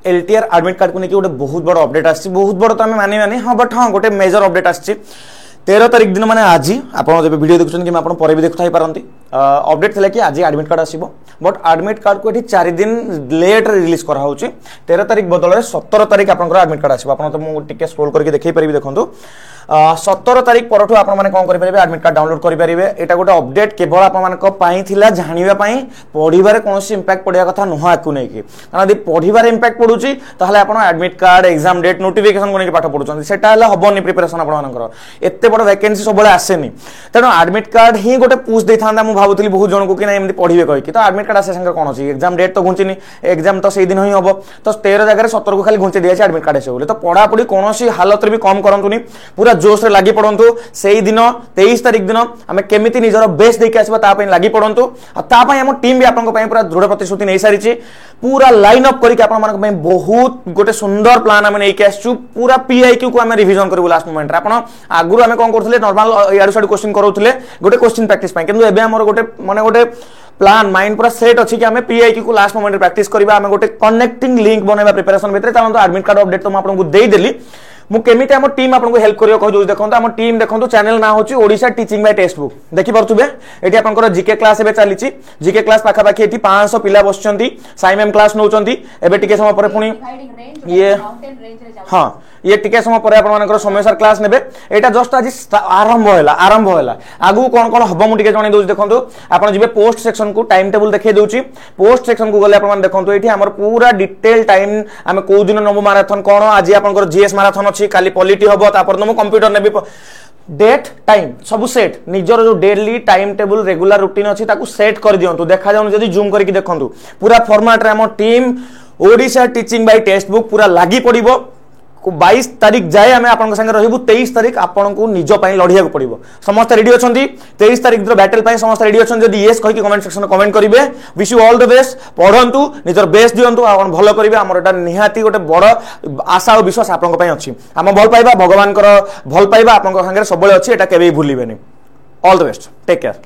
LTR admit card को लेकिन गोटे बहुत बड़ अपडेट आसी बहुत बड़ तो आम मानी हाँ बट हाँ गोटे मेजर अपडेट आसी 13 तारिख दिन मैंने आज आप वीडियो देखुं कि आप पर भी देखुई पारती अपडेट थी कि आज एडमिट कार्ड आसो बट एडमिट कार्ड को ये 4 दिन लेट रिलीज कराऊँ 13 तारिख बदल 17 तारिख आप एडमिट कार्ड आसो आप मुझे स्क्रोल करके देखी पारि देखो 17 तारिख पर आपने कौन करेंगे एडमिट कार्ड डाउनलोड करेंगे यहाँ गोटे अपडेट केवल आपंपाई जानापी पढ़वे कौन इंपैक्ट पड़ा कथा नुह आपको नहीं कारण पढ़वे इंपैक्ट पड़ूँ ताहले आप admit card exam date notification को लेकिन पाठ पढ़ुं से हेनी प्रिपेरेसन आपंकर बड़ वैकेंसी सब आसेनी तेणु एडमिट कार्ड ही गोटे पुश देता मुझे भावुली बहुत जन को कि एमती पढ़े कहीकि तो एडमिट कार्ड आसे संगे कौन अच्छी एग्जाम डेट तो घुंचनी एग्जाम तो से दिन ही हम तो 13 जगह 17 को खाली घुंचे दिया एडमिट कार्ड आसे तो पढ़ापढ़ी कौन हालत भी कम करूनी पूरा जोश रे लगी पड़ू से दिन 23 तारिख दिन आम केमी निजर बेस्ट देखिए आसवा लगी पड़ू आम टीम भी आप पूरा दृढ़ प्रतिश्रुति नहीं सारी पूरा लाइन अप करके बहुत गोटे सुंदर प्लान आम नहीं आसचु पूरा पीआईक्यू को आम रिविजन करूँ लास्ट मोमेंट आप आगुरी आम कौन करें नॉर्मल याडू साडू क्वेश्चन करूले गोटे क्वेश्चन प्रैक्टिस किंतु एबे हमर गोटे माने गोटे प्लान माइंड पूरा सेट अच्छी कि आम पीआईक्यू को लास्ट मोमेंट प्रैक्टिस करबा आम गोटे कनेक्टिंग लिंक बनैबा प्रिपरेशन भितर चलतो एडमिट कार्ड अपडेट तो आपको देदेली मुझे आम टीम आपको हेल्प करो देखो आम टीम देखो चैनल ना हूँ Odisha teaching bye text book देखि पारे ये आप जीके क्लास चली जीके क्लास पाखापाखि 500 पिला बस साइम क्लास नौ टे समय पर पुणी ये हाँ ये टिके समय पर आप समय सर क्लास ने यहाँ जस्ट आज आरंभ है आगू कौन कौन हम मुझे जन दूसरी देखो आप जी पोस्ट सेक्शन को टाइम टेबुल देखिए दूसरी पोस्ट सेक्शन को गले आप देखो ये पूरा डिटेल टाइम आम कौ दिन नबू माराथन कौन आज आप जीएस माराथन अच्छी काली पॉलिटी हम तापर कंप्यूटर ने डेट टाइम सब सेट निजर जो daily time table regular routine अच्छी सेट कर दिंतु देखा जाऊँ जब जूम करके देखूँ पूरा फॉर्मेट रे आम team Odisha teaching bye text book पूरा लगी पड़ो 22 तारिख जाए आम आप 23 तारिख आपको निज लड़िया पड़ो समस्त रेडी अच्छा 23 तारिख बैटल समस्त रेडी अच्छा जब येस कहीं कमेंट सेक्शन कमेंट करेंगे wish you all the best पढ़ु निजर बेस्ट दिंतु आप भल करेंगे आमर निहाती गोटे बड़ आशा और विश्वास आपंक अच्छी आम भल पाइबा भगवान भल पाइबा आप सब अच्छी यहाँ के भूलें all the best take care.